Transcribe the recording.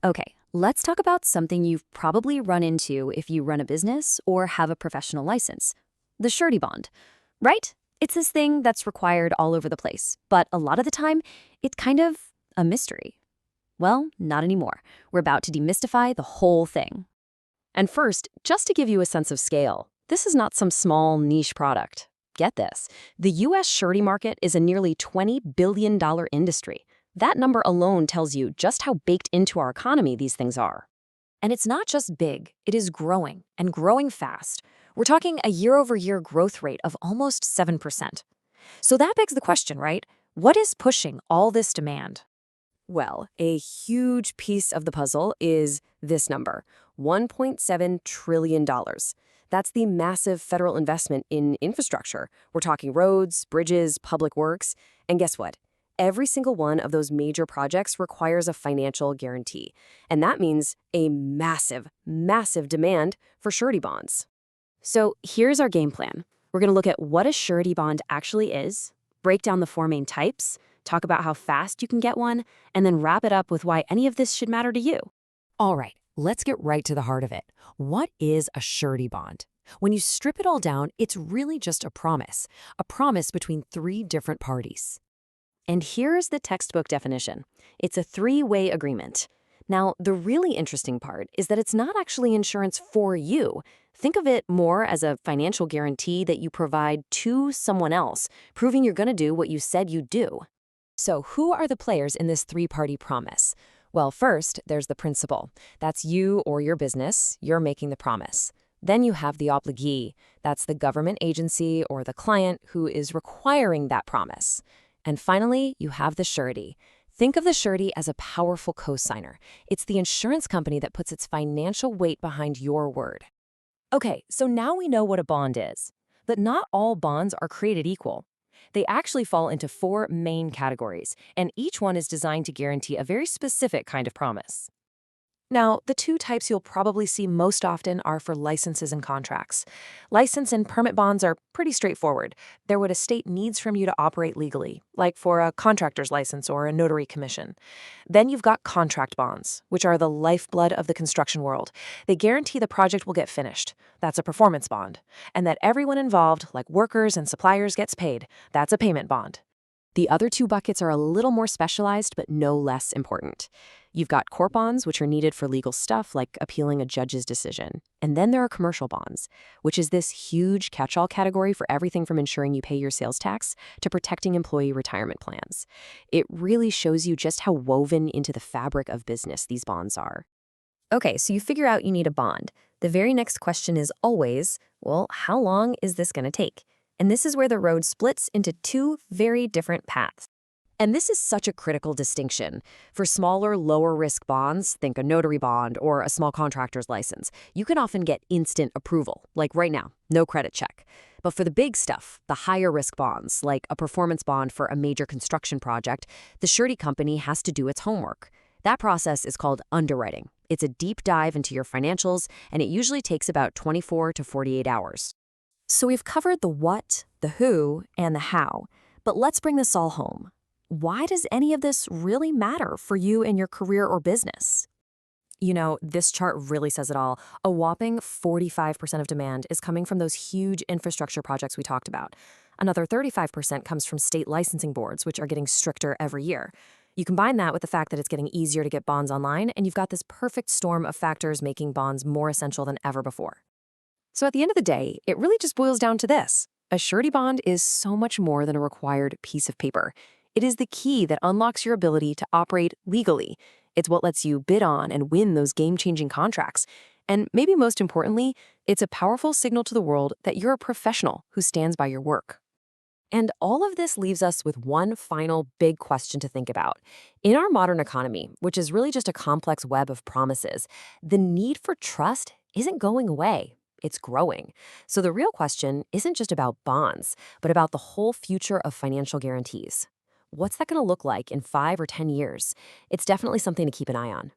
Okay, let's talk about something you've probably run into if you run a business or have a professional license. The surety bond, right? It's this thing that's required all over the place, but a lot of the time, it's kind of a mystery. Well, not anymore. We're about to demystify the whole thing. And first, just to give you a sense of scale, this is not some small niche product. Get this, the US surety market is a nearly $20 billion industry. That number alone tells you just how baked into our economy these things are. And it's not just big, it is growing, and growing fast. We're talking a year-over-year growth rate of almost 7%. So that begs the question, right? What is pushing all this demand? Well, a huge piece of the puzzle is this number, $1.7 trillion. That's the massive federal investment in infrastructure. We're talking roads, bridges, public works. And guess what? Every single one of those major projects requires a financial guarantee. And that means a massive, massive demand for surety bonds. So here's our game plan. We're going to look at what a surety bond actually is, break down the four main types, talk about how fast you can get one, and then wrap it up with why any of this should matter to you. All right, let's get right to the heart of it. What is a surety bond? When you strip it all down, it's really just a promise between three different parties. And here's the textbook definition. It's a three-way agreement. Now, the really interesting part is that it's not actually insurance for you. Think of it more as a financial guarantee that you provide to someone else, proving you're going to do what you said you'd do. So who are the players in this three-party promise? Well, first, there's the principal. That's you or your business. You're making the promise. Then you have the obligee. That's the government agency or the client who is requiring that promise. And finally, you have the surety. Think of the surety as a powerful cosigner. It's the insurance company that puts its financial weight behind your word. Okay, so now we know what a bond is. But not all bonds are created equal. They actually fall into four main categories, and each one is designed to guarantee a very specific kind of promise. Now, the two types you'll probably see most often are for licenses and contracts. License and permit bonds are pretty straightforward. They're what a state needs from you to operate legally, like for a contractor's license or a notary commission. Then you've got contract bonds, which are the lifeblood of the construction world. They guarantee the project will get finished. That's a performance bond. And that everyone involved, like workers and suppliers, gets paid. That's a payment bond. The other two buckets are a little more specialized, but no less important. You've got court bonds, which are needed for legal stuff like appealing a judge's decision. And then there are commercial bonds, which is this huge catch-all category for everything from ensuring you pay your sales tax to protecting employee retirement plans. It really shows you just how woven into the fabric of business these bonds are. Okay, so you figure out you need a bond. The very next question is always, well, how long is this going to take? And this is where the road splits into two very different paths. And this is such a critical distinction. For smaller, lower-risk bonds, think a notary bond or a small contractor's license, you can often get instant approval, like right now, no credit check. But for the big stuff, the higher-risk bonds, like a performance bond for a major construction project, the surety company has to do its homework. That process is called underwriting. It's a deep dive into your financials, and it usually takes about 24 to 48 hours. So we've covered the what, the who, and the how. But let's bring this all home. Why does any of this really matter for you in your career or business? You know, this chart really says it all. A whopping 45% of demand is coming from those huge infrastructure projects we talked about. Another 35% comes from state licensing boards, which are getting stricter every year. You combine that with the fact that it's getting easier to get bonds online, and you've got this perfect storm of factors making bonds more essential than ever before. So at the end of the day, it really just boils down to this. A surety bond is so much more than a required piece of paper. It is the key that unlocks your ability to operate legally. It's what lets you bid on and win those game-changing contracts. And maybe most importantly, it's a powerful signal to the world that you're a professional who stands by your work. And all of this leaves us with one final big question to think about. In our modern economy, which is really just a complex web of promises, the need for trust isn't going away. It's growing. So the real question isn't just about bonds, but about the whole future of financial guarantees. What's that going to look like in 5 or 10 years? It's definitely something to keep an eye on.